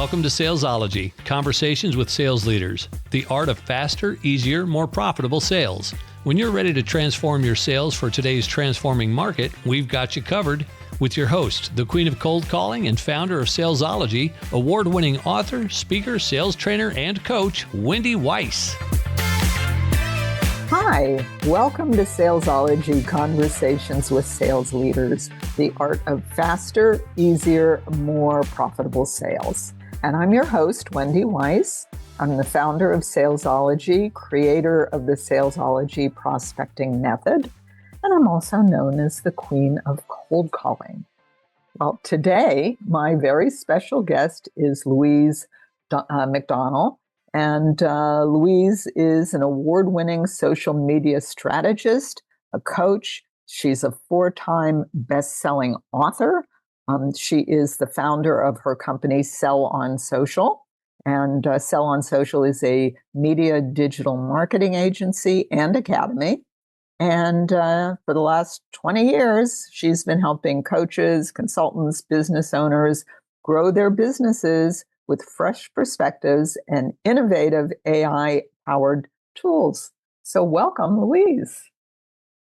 Welcome to Salesology, conversations with sales leaders, the art of faster, easier, more profitable sales. When you're ready to transform your sales for today's transforming market, we've got you covered with your host, the queen of cold calling and founder of Salesology, award-winning author, speaker, sales trainer, and coach, Wendy Weiss. Hi, welcome to Salesology, conversations with sales leaders, the art of faster, easier, more profitable sales. And I'm your host, Wendy Weiss. I'm the founder of Salesology, creator of the Salesology prospecting method, and I'm also known as the queen of cold calling. Well, today, my very special guest is Louise McDonnell. And Louise is an award-winning social media strategist, a coach. She's a 4-time best-selling author. She is the founder of her company, Sell on Social. And Sell on Social is a media digital marketing agency and academy. And for the last 20 years, she's been helping coaches, consultants, business owners grow their businesses with fresh perspectives and innovative AI-powered tools. So welcome, Louise.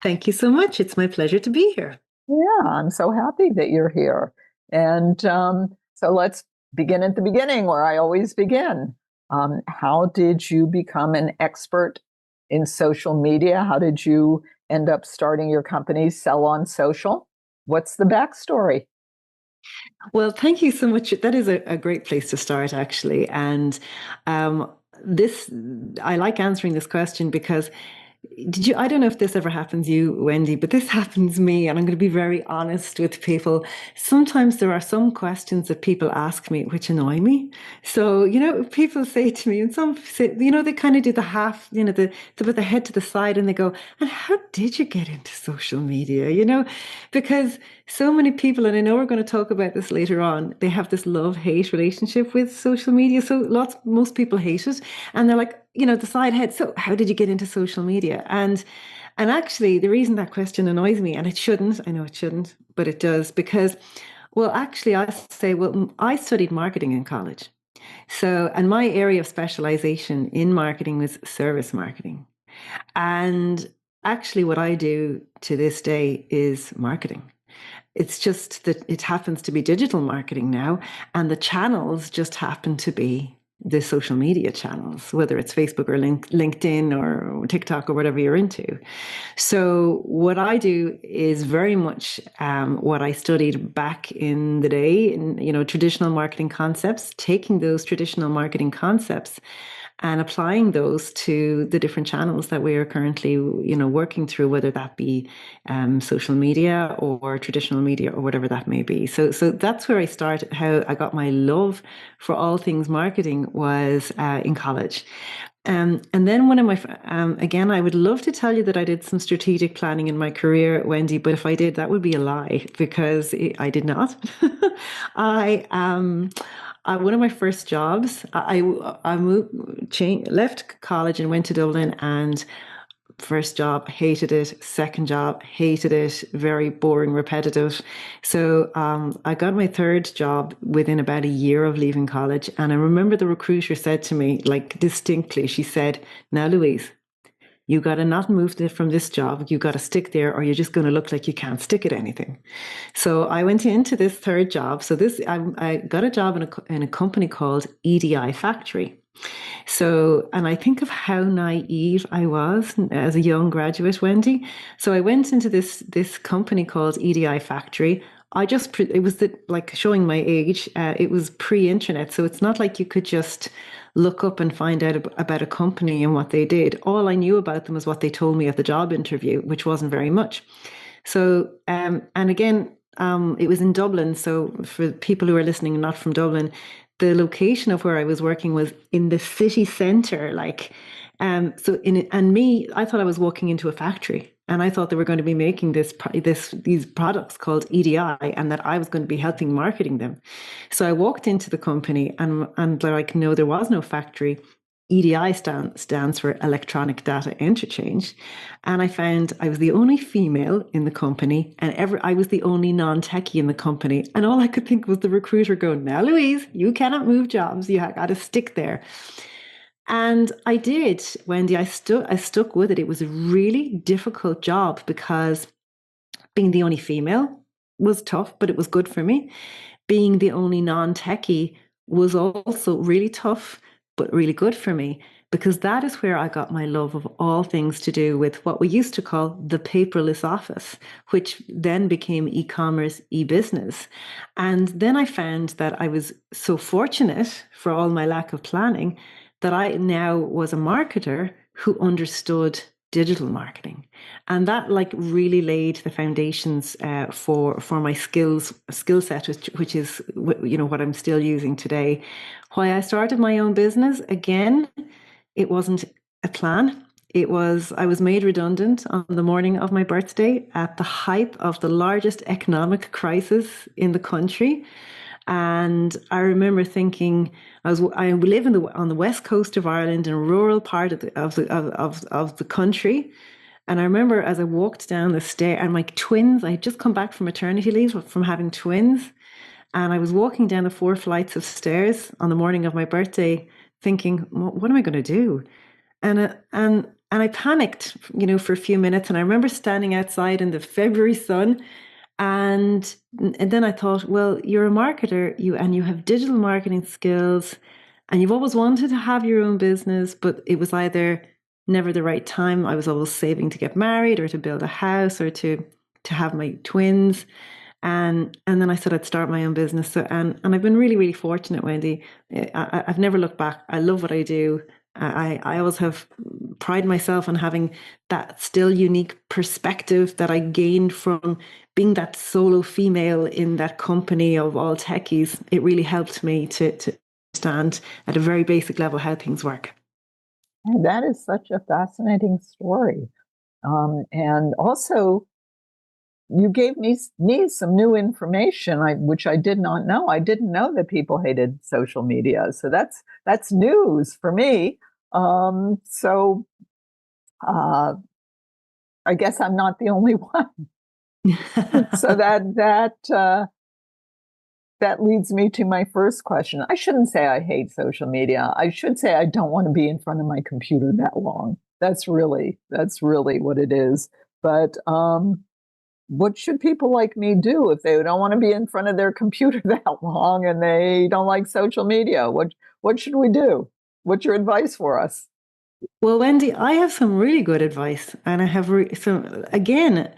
Thank you so much. It's my pleasure to be here. Yeah, I'm so happy that you're here. And so let's begin at the beginning, where I always begin. How did you become an expert in social media? How did you end up starting your company, Sell on Social? What's the backstory? Well, thank you so much. That is a great place to start, actually. And I like answering this question because I don't know if this ever happens to you, Wendy, but this happens to me, and I'm going to be very honest with people. Sometimes there are some questions that people ask me which annoy me. So, people say to me, and some say, they kind of do the half, they put the head to the side and they go, and how did you get into social media? Because so many people, and I know we're going to talk about this later on, they have this love-hate relationship with social media. So most people hate it. And they're like, the side head. So how did you get into social media? And actually, the reason that question annoys me, and it shouldn't, I know it shouldn't, but it does, because, I studied marketing in college. So, and my area of specialization in marketing was service marketing. And actually what I do to this day is marketing. It's just that it happens to be digital marketing now, and the channels just happen to be the social media channels, whether it's Facebook or LinkedIn or TikTok or whatever you're into. So what I do is very much what I studied back in the day in, traditional marketing concepts, taking those traditional marketing concepts and applying those to the different channels that we are currently, working through, whether that be social media or traditional media or whatever that may be. So that's where I started. How I got my love for all things marketing was in college. And then one of my, again, I would love to tell you that I did some strategic planning in my career, Wendy, but if I did, that would be a lie, because I did not. One of my first jobs, I left college and went to Dublin, and first job, hated it. Second job, hated it. Very boring, repetitive. So I got my third job within about a year of leaving college. And I remember the recruiter said to me, like distinctly, she said, "Now, Louise, you got to not move from this job. You got to stick there, or you're just going to look like you can't stick at anything." So I went into this third job. So I got a job in a company called EDI Factory. So, and I think of how naive I was as a young graduate, Wendy. So I went into this company called EDI Factory. It was like showing my age. It was pre-internet, so it's not like you could just look up and find out about a company and what they did. All I knew about them was what they told me at the job interview, which wasn't very much. So, and again, it was in Dublin. So for people who are listening and not from Dublin, the location of where I was working was in the city centre, I thought I was walking into a factory, and I thought they were going to be making these products called EDI, and that I was going to be helping marketing them. So I walked into the company, and no, there was no factory. EDI stands for Electronic Data Interchange. And I found I was the only female in the company, and I was the only non-techie in the company. And all I could think was the recruiter going, "Now, Louise, you cannot move jobs. You got to stick there." And I did, Wendy. I stuck with it. It was a really difficult job because being the only female was tough, but it was good for me. Being the only non-techie was also really tough, but really good for me, because that is where I got my love of all things to do with what we used to call the paperless office, which then became e-commerce, e-business. And then I found that I was so fortunate, for all my lack of planning, that I now was a marketer who understood digital marketing, and that like really laid the foundations for my skill set, which is what I'm still using today. Why I started my own business, again, it wasn't a plan. I was made redundant on the morning of my birthday at the height of the largest economic crisis in the country. And I remember thinking, I live on the west coast of Ireland, in a rural part of the country. And I remember as I walked down the stair, and my twins, I had just come back from maternity leave from having twins. And I was walking down the 4 flights of stairs on the morning of my birthday, thinking, what am I going to do? And I panicked, for a few minutes. And I remember standing outside in the February sun, and then I thought, well, you're a marketer, you have digital marketing skills, and you've always wanted to have your own business, but it was either never the right time. I was always saving to get married, or to build a house, or to have my twins. And then I said I'd start my own business. So and I've been really, really fortunate, Wendy. I've never looked back. I love what I do. I always have pride myself on having that still unique perspective that I gained from being that solo female in that company of all techies. It really helped me to understand at a very basic level how things work. And that is such a fascinating story. And also, you gave me some new information, which I did not know. I didn't know that people hated social media, so that's news for me. So I guess I'm not the only one. So that leads me to my first question. I shouldn't say I hate social media. I should say I don't want to be in front of my computer that long. That's really what it is. But what should people like me do if they don't want to be in front of their computer that long and they don't like social media? What should we do? What's your advice for us? Well, Wendy, I have some really good advice, and I have some, again,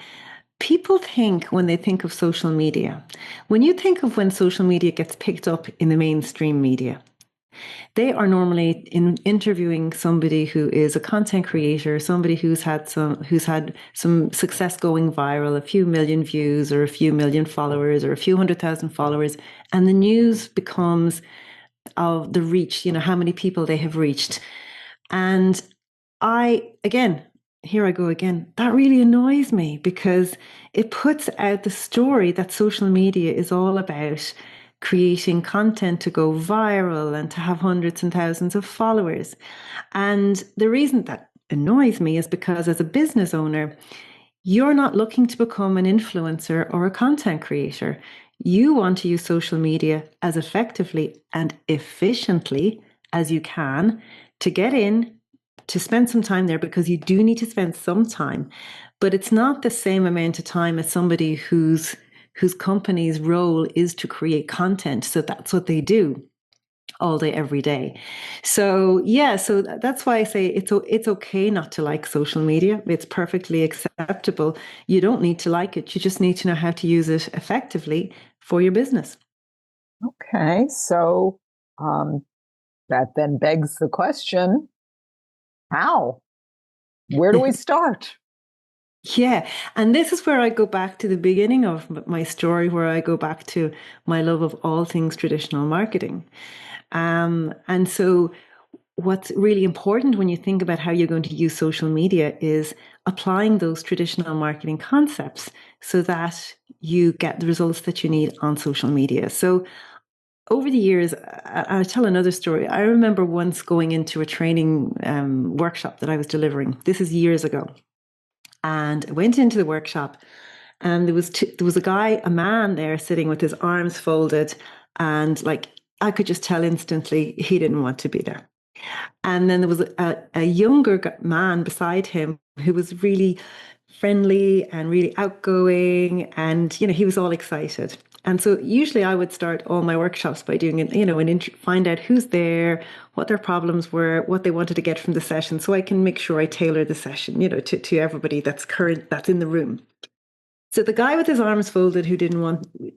people think when they think of social media, when you think of when social media gets picked up in the mainstream media, they are normally interviewing somebody who is a content creator, somebody who's had some success going viral, a few million views or a few million followers or a few 100,000 followers, and the news becomes of the reach, how many people they have reached. And here I go again, that really annoys me, because it puts out the story that social media is all about creating content to go viral and to have hundreds and thousands of followers. And the reason that annoys me is because as a business owner, you're not looking to become an influencer or a content creator. You want to use social media as effectively and efficiently as you can to get in, to spend some time there, because you do need to spend some time. But it's not the same amount of time as somebody whose company's role is to create content. So that's what they do all day, every day. So that's why I say it's okay not to like social media. It's perfectly acceptable. You don't need to like it. You just need to know how to use it effectively for your business. Okay, so that then begs the question, how? Where do we start? Yeah. And this is where I go back to the beginning of my story, where I go back to my love of all things traditional marketing. And so what's really important when you think about how you're going to use social media is applying those traditional marketing concepts so that you get the results that you need on social media. So over the years, I'll tell another story. I remember once going into a training workshop that I was delivering. This is years ago. And I went into the workshop, and there was a man there sitting with his arms folded, and like I could just tell instantly he didn't want to be there. And then there was a younger man beside him who was really friendly and really outgoing, and he was all excited. And so usually I would start all my workshops by doing find out who's there, what their problems were, what they wanted to get from the session, so I can make sure I tailor the session, to everybody that's in the room. So the guy with his arms folded who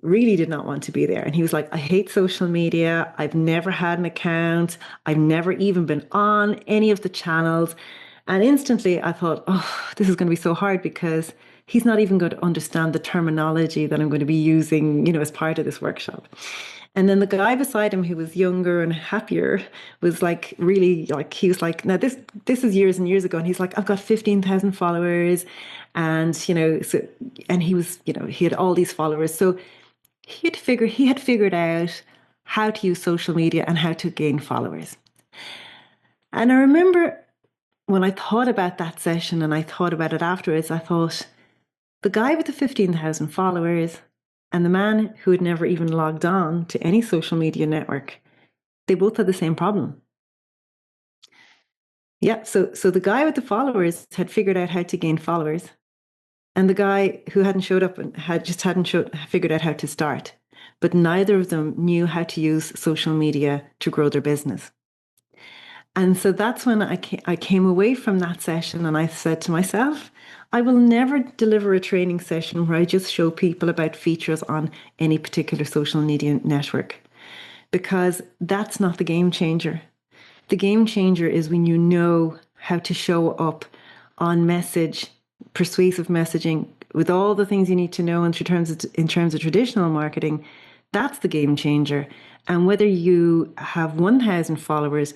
really did not want to be there. And he was like, I hate social media. I've never had an account. I've never even been on any of the channels. And instantly I thought, oh, this is going to be so hard, because he's not even going to understand the terminology that I'm going to be using, as part of this workshop. And then the guy beside him, who was younger and happier, was like, really, like, he was like, now this is years and years ago. And he's like, I've got 15,000 followers. And, and he was, he had all these followers. So he had figured out how to use social media and how to gain followers. And I remember when I thought about that session and I thought about it afterwards, I thought, the guy with the 15,000 followers and the man who had never even logged on to any social media network, they both had the same problem. Yeah, so the guy with the followers had figured out how to gain followers, and the guy who hadn't showed up and hadn't figured out how to start. But neither of them knew how to use social media to grow their business. And so that's when I came away from that session, and I said to myself, I will never deliver a training session where I just show people about features on any particular social media network, because that's not the game changer. The game changer is when you know how to show up on message, persuasive messaging, with all the things you need to know in terms of traditional marketing. That's the game changer. And whether you have 1,000 followers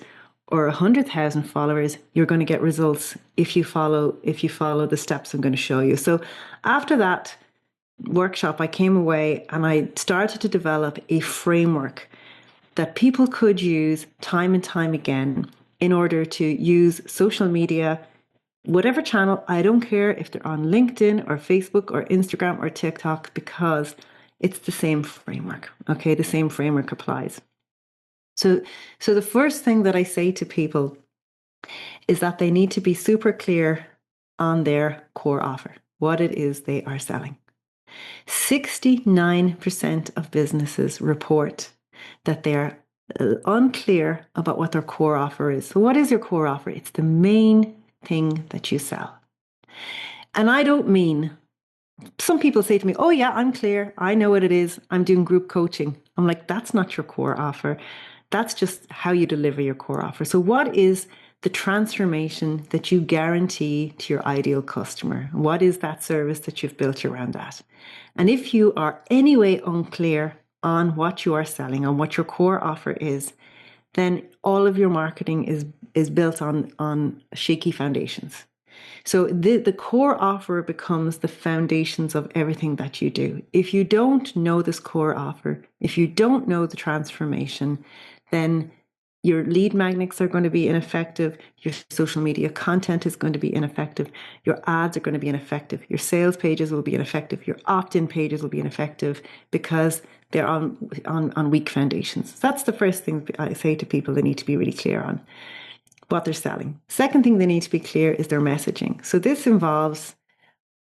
or 100,000 followers, you're going to get results if you follow the steps I'm going to show you. So after that workshop, I came away and I started to develop a framework that people could use time and time again in order to use social media, whatever channel. I don't care if they're on LinkedIn or Facebook or Instagram or TikTok, because it's the same framework. Okay, the same framework applies. So the first thing that I say to people is that they need to be super clear on their core offer, what it is they are selling. 69% of businesses report that they're unclear about what their core offer is. So what is your core offer? It's the main thing that you sell. And I don't mean, some people say to me, oh yeah, I'm clear. I know what it is. I'm doing group coaching. I'm like, that's not your core offer. That's just how you deliver your core offer. So what is the transformation that you guarantee to your ideal customer? What is that service that you've built around that? And if you are anyway unclear on what you are selling, on what your core offer is, then all of your marketing is built on shaky foundations. So the core offer becomes the foundations of everything that you do. If you don't know this core offer, if you don't know the transformation, then your lead magnets are going to be ineffective. Your social media content is going to be ineffective. Your ads are going to be ineffective. Your sales pages will be ineffective. Your opt-in pages will be ineffective, because they're on weak foundations. So that's the first thing I say to people. They need to be really clear on what they're selling. Second thing they need to be clear is their messaging. So this involves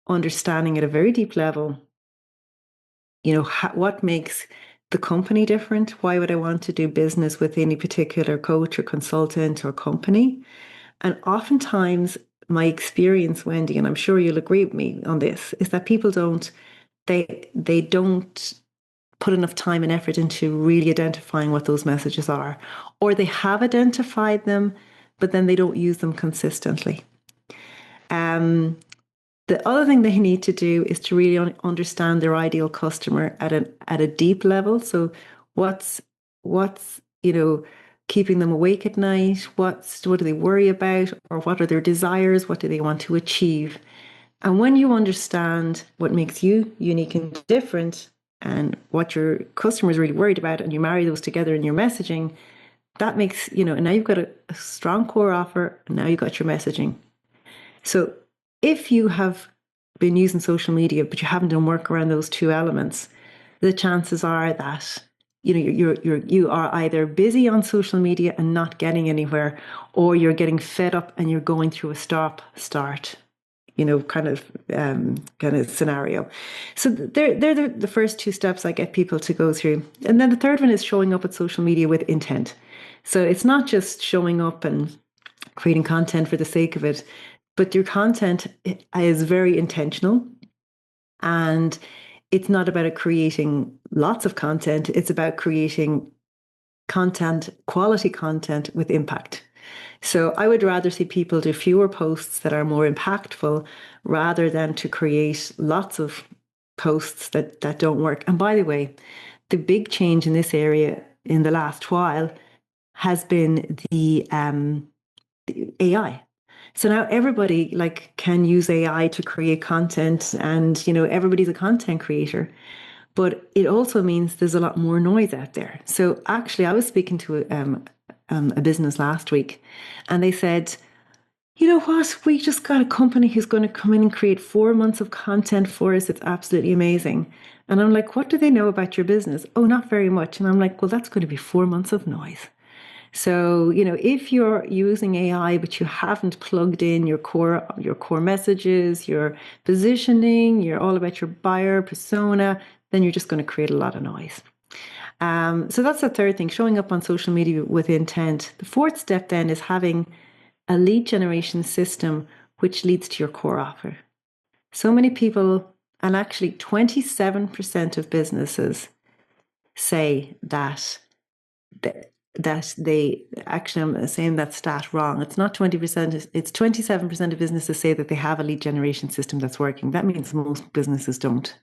understanding at a very deep level, what makes the company different. Why would I want to do business with any particular coach or consultant or company? And oftentimes my experience, Wendy, and I'm sure you'll agree with me on this, is that people don't put enough time and effort into really identifying what those messages are, or they have identified them, but then they don't use them consistently. The other thing they need to do is to really understand their ideal customer at a deep level. So what's keeping them awake at night? What do they worry about, or what are their desires? What do they want to achieve? And when you understand what makes you unique and different, and what your customer is really worried about, and you marry those together in your messaging, that makes, now you've got a strong core offer, and now you've got your messaging. So if you have been using social media, but you haven't done work around those two elements, the chances are that you are either busy on social media and not getting anywhere, or you're getting fed up and you're going through a stop start kind of scenario. So they're the first two steps I get people to go through. And then the third one is showing up at social media with intent. So it's not just showing up and creating content for the sake of it, but your content is very intentional. And it's not about creating lots of content. It's about creating quality content with impact. So I would rather see people do fewer posts that are more impactful rather than to create lots of posts that don't work. And by the way, the big change in this area in the last while has been the AI. So now everybody can use AI to create content, and everybody's a content creator. But it also means there's a lot more noise out there. So actually, I was speaking to a business last week, and they said, you know what, we just got a company who's going to come in and create 4 months of content for us. It's absolutely amazing. And I'm like, what do they know about your business? Oh, not very much. And I'm like, well, that's going to be 4 months of noise. So, if you're using AI, but you haven't plugged in your core messages, your positioning, you're all about your buyer persona, then you're just going to create a lot of noise. So that's the third thing, showing up on social media with intent. The fourth step then is having a lead generation system which leads to your core offer. So many people, and actually 27% of businesses say that they actually, I'm saying that stat wrong. It's not 20%, it's 27% of businesses say that they have a lead generation system that's working. That means most businesses don't.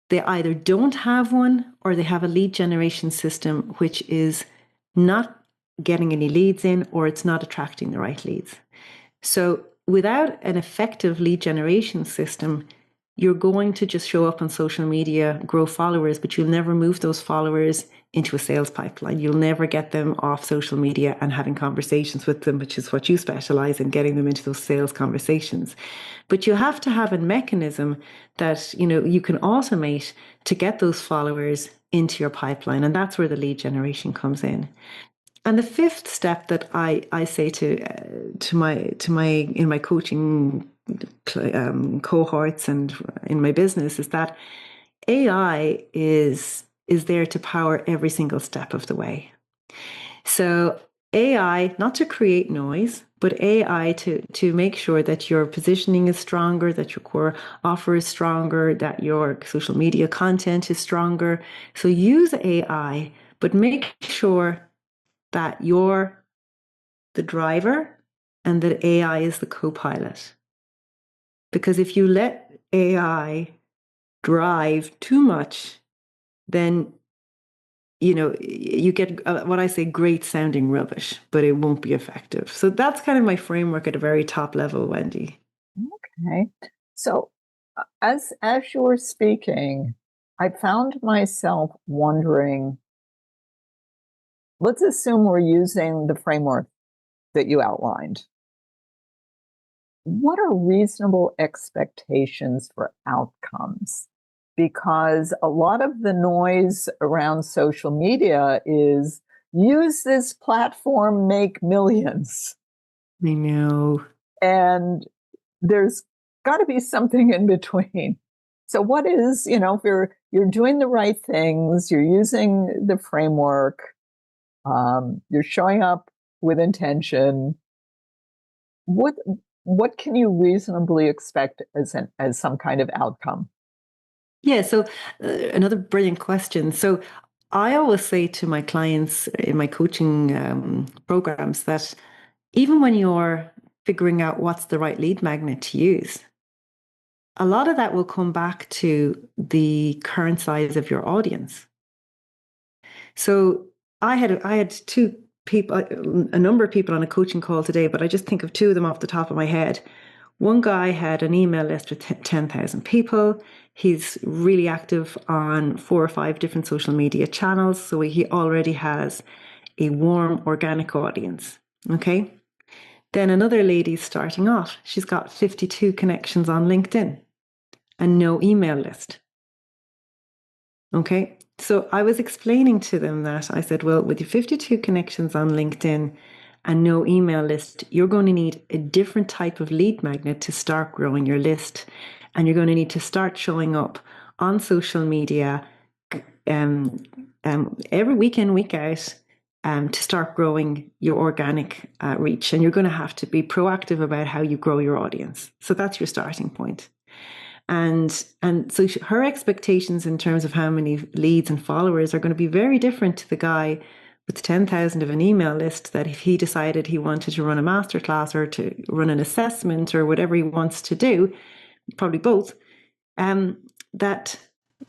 They either don't have one, or they have a lead generation system which is not getting any leads in, or it's not attracting the right leads. So without an effective lead generation system, you're going to just show up on social media, grow followers, but you'll never move those followers into a sales pipeline. You'll never get them off social media and having conversations with them, which is what you specialize in, getting them into those sales conversations. But you have to have a mechanism that you can automate to get those followers into your pipeline, and that's where the lead generation comes in. And the fifth step that I say to my in my coaching cohorts and in my business is that AI is there to power every single step of the way. So AI, not to create noise, but AI to make sure that your positioning is stronger, that your core offer is stronger, that your social media content is stronger. So use AI, but make sure that you're the driver and that AI is the co-pilot. Because if you let AI drive too much, then you get what I say, great sounding rubbish, but it won't be effective. So that's kind of my framework at a very top level, Wendy. Okay. So as you're speaking, I found myself wondering, let's assume we're using the framework that you outlined. What are reasonable expectations for outcomes? Because a lot of the noise around social media is use this platform, make millions. I know. And there's got to be something in between. So what is, if you're doing the right things, you're using the framework, you're showing up with intention, what can you reasonably expect as some kind of outcome? Yeah, so another brilliant question. So I always say to my clients in my coaching programs that even when you're figuring out what's the right lead magnet to use, a lot of that will come back to the current size of your audience. So I had two people, a number of people on a coaching call today, but I just think of two of them off the top of my head. One guy had an email list with 10,000 people. He's really active on 4 or 5 different social media channels. So he already has a warm, organic audience. Okay. Then another lady's starting off. She's got 52 connections on LinkedIn and no email list. Okay. So I was explaining to them that I said, well, with your 52 connections on LinkedIn and no email list, you're going to need a different type of lead magnet to start growing your list. And you're going to need to start showing up on social media every week in, week out, to start growing your organic reach. And you're going to have to be proactive about how you grow your audience. So that's your starting point. And so her expectations in terms of how many leads and followers are going to be very different to the guy with 10,000 of an email list, that if he decided he wanted to run a masterclass or to run an assessment or whatever he wants to do, probably both, that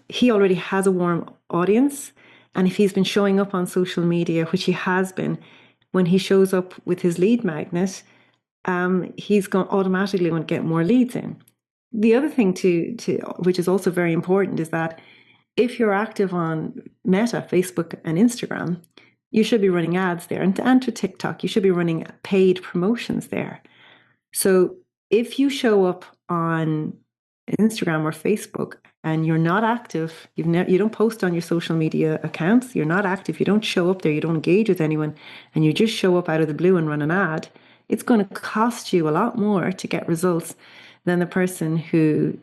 he already has a warm audience. And if he's been showing up on social media, which he has been, when he shows up with his lead magnet, he's automatically going to get more leads in. The other thing to which is also very important is that if you're active on Meta, Facebook and Instagram, you should be running ads there. And to TikTok, you should be running paid promotions there. So if you show up on Instagram or Facebook and you're not active, you don't post on your social media accounts, you're not active, you don't show up there, you don't engage with anyone, and you just show up out of the blue and run an ad, it's going to cost you a lot more to get results than the person who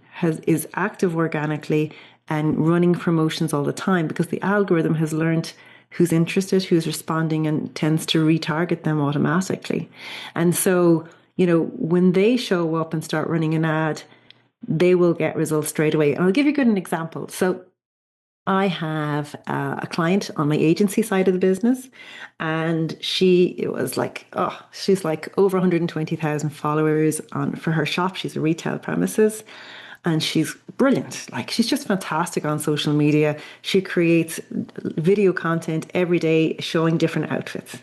is active organically and running promotions all the time, because the algorithm has learned who's interested, who's responding, and tends to retarget them automatically. And so, when they show up and start running an ad, they will get results straight away. And I'll give you an example. So I have a client on my agency side of the business, and she's like over 120,000 followers for her shop. She's a retail premises, and she's brilliant. Like, she's just fantastic on social media. She creates video content every day showing different outfits.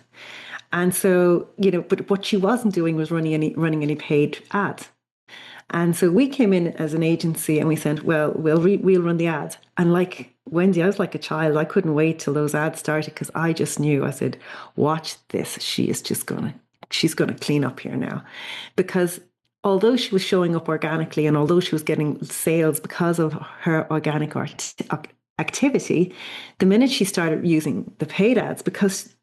And so, but what she wasn't doing was running any paid ads. And so we came in as an agency and we said, well, we'll run the ads. And like Wendy, I was like a child. I couldn't wait till those ads started, because I just knew, I said, watch this. She's going to clean up here now. Because although she was showing up organically and although she was getting sales because of her organic activity, the minute she started using the paid ads, because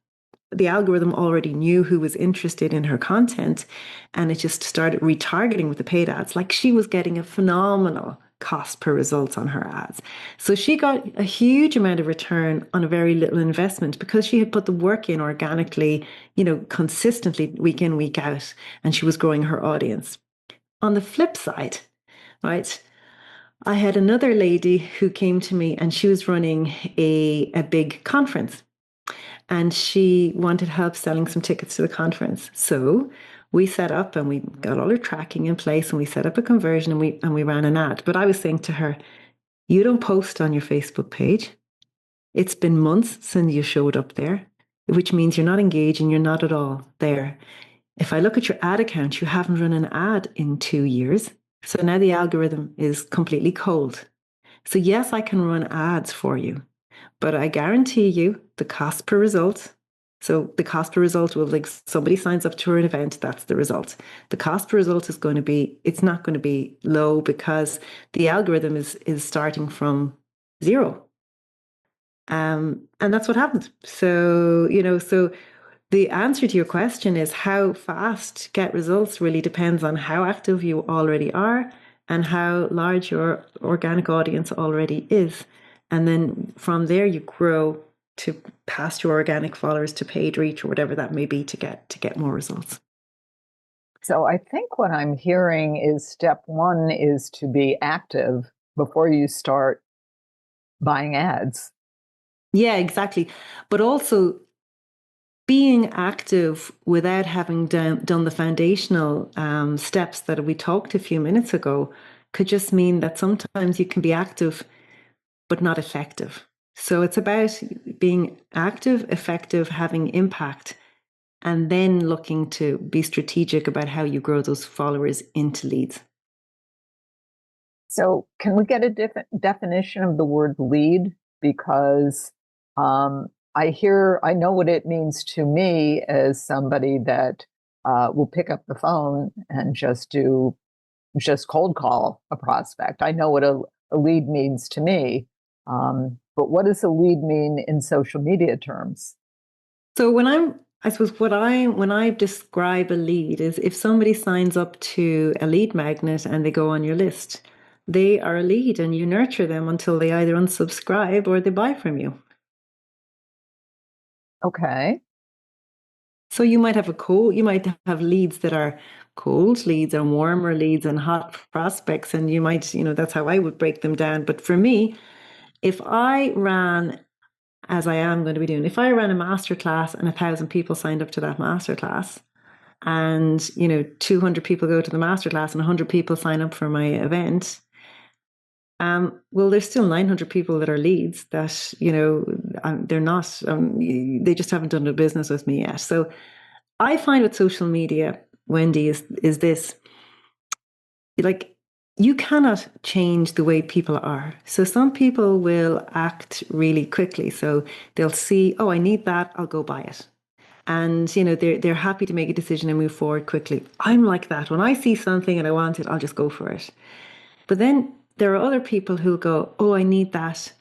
the algorithm already knew who was interested in her content, and it just started retargeting with the paid ads. Like, she was getting a phenomenal cost per results on her ads. So she got a huge amount of return on a very little investment, because she had put the work in organically, consistently week in, week out, and she was growing her audience. On the flip side, right, I had another lady who came to me, and she was running a big conference. And she wanted help selling some tickets to the conference. So we set up and we got all her tracking in place, and we set up a conversion, and we ran an ad. But I was saying to her, you don't post on your Facebook page. It's been months since you showed up there, which means you're not engaging, you're not at all there. If I look at your ad account, you haven't run an ad in 2 years. So now the algorithm is completely cold. So yes, I can run ads for you, but I guarantee you the cost per result. So the cost per result will, like, somebody signs up to an event, that's the result. The cost per result is going to be, it's not going to be low, because the algorithm is starting from zero. And that's what happened. So, so the answer to your question is, how fast to get results really depends on how active you already are and how large your organic audience already is. And then from there, you grow to past your organic followers to paid reach or whatever that may be to get more results. So I think what I'm hearing is step one is to be active before you start buying ads. Yeah, exactly. But also being active without having done the foundational steps that we talked a few minutes ago could just mean that sometimes you can be active but not effective. So it's about being active, effective, having impact, and then looking to be strategic about how you grow those followers into leads. So can we get a definition of the word lead? Because I know what it means to me as somebody that will pick up the phone and just cold call a prospect. I know what a lead means to me. But what does a lead mean in social media terms? So when I describe a lead is if somebody signs up to a lead magnet and they go on your list, they are a lead and you nurture them until they either unsubscribe or they buy from you. Okay. So you might have leads that are cold leads and warmer leads and hot prospects. And you might, that's how I would break them down. But for me, if I ran, as I am going to be doing, if I ran a masterclass and 1,000 people signed up to that masterclass, and 200 people go to the masterclass and 100 people sign up for my event, well, there's still 900 people that are leads that they're not they just haven't done a business with me yet. So I find with social media, Wendy, is this, like, you cannot change the way people are. So some people will act really quickly. So they'll see, oh, I need that, I'll go buy it. And they're happy to make a decision and move forward quickly. I'm like that. When I see something and I want it, I'll just go for it. But then there are other people who go, oh, I need that,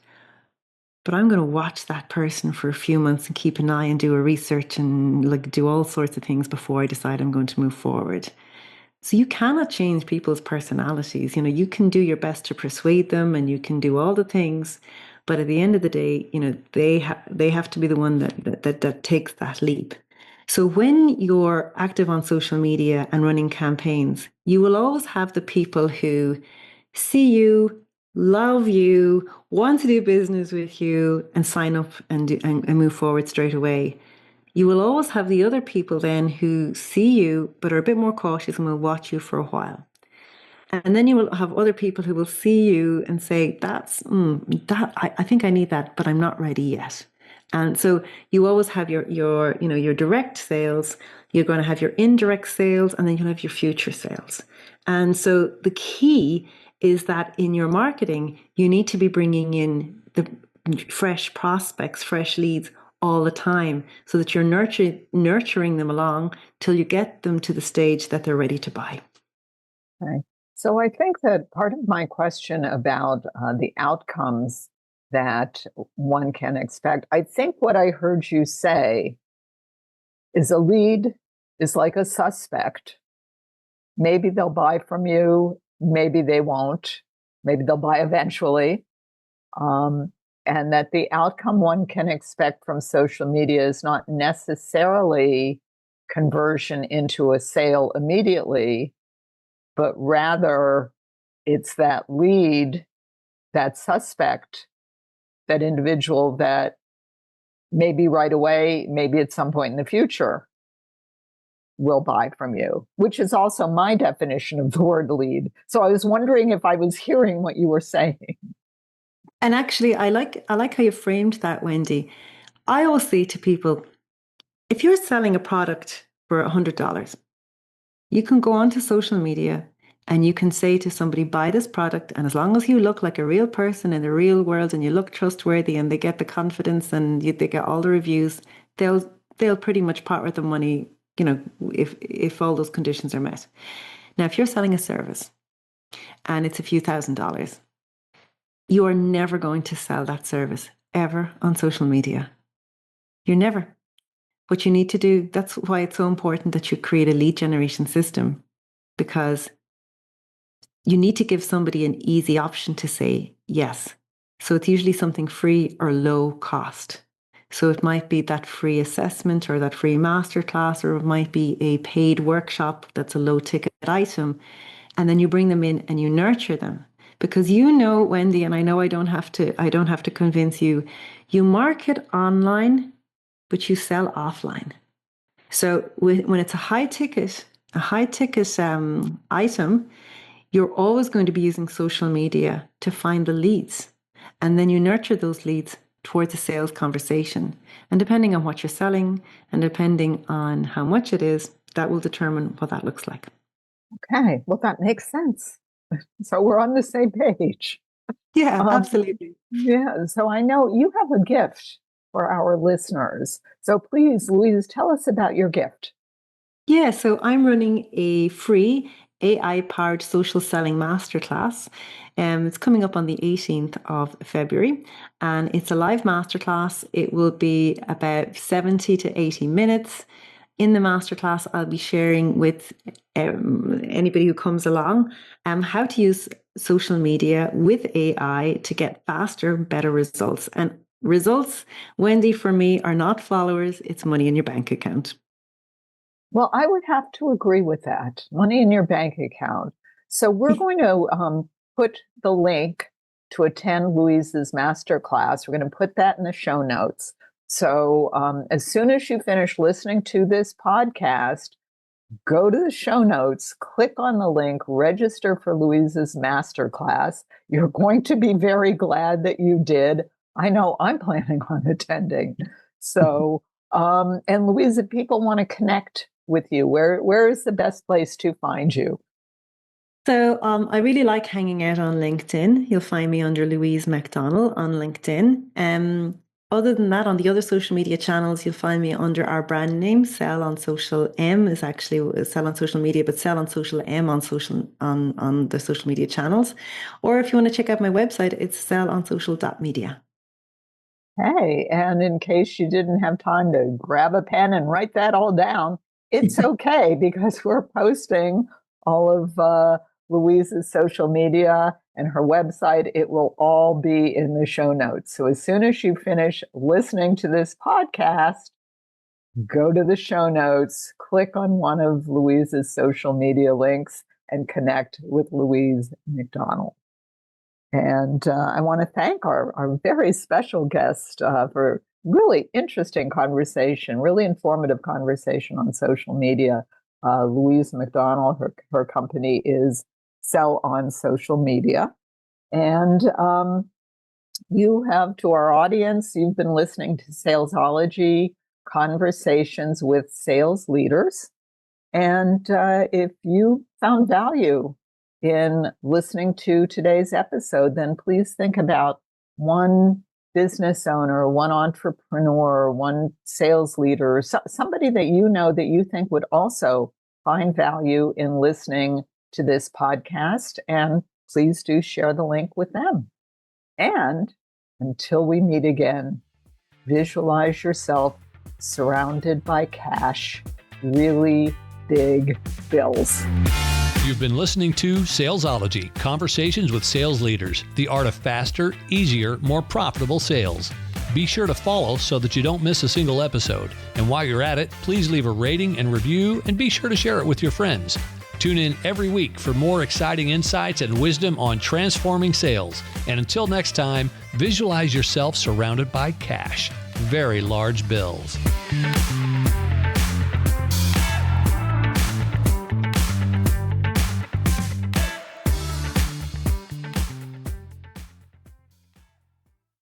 but I'm going to watch that person for a few months and keep an eye and do a research and do all sorts of things before I decide I'm going to move forward. So you cannot change people's personalities. You can do your best to persuade them and you can do all the things, but at the end of the day, they have to be the one that takes that leap. So when you're active on social media and running campaigns, you will always have the people who see you, love you, want to do business with you, and sign up and move forward straight away. You will always have the other people then who see you but are a bit more cautious and will watch you for a while. And then you will have other people who will see you and say, I think I need that, but I'm not ready yet. And so you always have your direct sales, you're going to have your indirect sales, and then you'll have your future sales. And so the key is that in your marketing, you need to be bringing in the fresh prospects, fresh leads all the time, so that you're nurturing them along till you get them to the stage that they're ready to buy. Okay. So I think that part of my question about the outcomes that one can expect, I think what I heard you say is a lead is like a suspect. Maybe they'll buy from you, maybe they won't, maybe they'll buy eventually. And that the outcome one can expect from social media is not necessarily conversion into a sale immediately, but rather it's that lead, that suspect, that individual that maybe right away, maybe at some point in the future, will buy from you, which is also my definition of the word lead. So I was wondering if I was hearing what you were saying. And actually, I like how you framed that, Wendy. I always say to people, if you're selling a product for $100, you can go onto social media and you can say to somebody, buy this product. And as long as you look like a real person in the real world and you look trustworthy and they get the confidence and they get all the reviews, they'll pretty much part with the money, if all those conditions are met. Now, if you're selling a service and it's a few $1,000s, you are never going to sell that service ever on social media. You're never. What you need to do, that's why it's so important that you create a lead generation system, because you need to give somebody an easy option to say yes. So it's usually something free or low cost. So it might be that free assessment or that free masterclass, or it might be a paid workshop that's a low ticket item. And then you bring them in and you nurture them. Because Wendy, and I know I don't have to convince you, you market online, but you sell offline. So when it's a high ticket item, you're always going to be using social media to find the leads. And then you nurture those leads towards a sales conversation. And depending on what you're selling and depending on how much it is, that will determine what that looks like. Okay, well, that makes sense. So we're on the same page. Yeah, absolutely. Yeah, so I know you have a gift for our listeners. So please, Louise, tell us about your gift. Yeah, so I'm running a free AI-powered social selling masterclass. It's coming up on the 18th of February, and it's a live masterclass. It will be about 70 to 80 minutes. In the masterclass, I'll be sharing with anybody who comes along how to use social media with AI to get faster, better results. And results, Wendy, for me, are not followers, it's money in your bank account. Well, I would have to agree with that. Money in your bank account. So we're going to put the link to attend Louise's masterclass. We're going to put that in the show notes. So as soon as you finish listening to this podcast, go to the show notes, click on the link, register for Louise's masterclass. You're going to be very glad that you did. I know I'm planning on attending. So, and Louise, if people want to connect with you, where is the best place to find you? So I really like hanging out on LinkedIn. You'll find me under Louise McDonnell on LinkedIn. Other than that, on the other social media channels, you'll find me under our brand name. Sell on Social M is actually Sell on Social Media, but Sell on Social M on the social media channels. Or if you want to check out my website, it's sellonsocial.media. Hey, and in case you didn't have time to grab a pen and write that all down, it's okay because we're posting all of Louise's social media and her website. It will all be in the show notes. So as soon as you finish listening to this podcast, go to the show notes, click on one of Louise's social media links, and connect with Louise McDonnell. And I want to thank our very special guest for really interesting conversation, really informative conversation on social media. Louise McDonnell, her company is Sell on Social Media. And you have, to our audience, you've been listening to Salesology, Conversations with Sales Leaders. And if you found value in listening to today's episode, then please think about one business owner, one entrepreneur, one sales leader, somebody that you know that you think would also find value in listening to this podcast. And please do share the link with them. And until we meet again, visualize yourself surrounded by cash, really big bills. You've been listening to Salesology, Conversations with Sales Leaders, the art of faster, easier, more profitable sales. Be sure to follow so that you don't miss a single episode. And while you're at it, please leave a rating and review and be sure to share it with your friends. Tune in every week for more exciting insights and wisdom on transforming sales. And until next time, visualize yourself surrounded by cash, very large bills.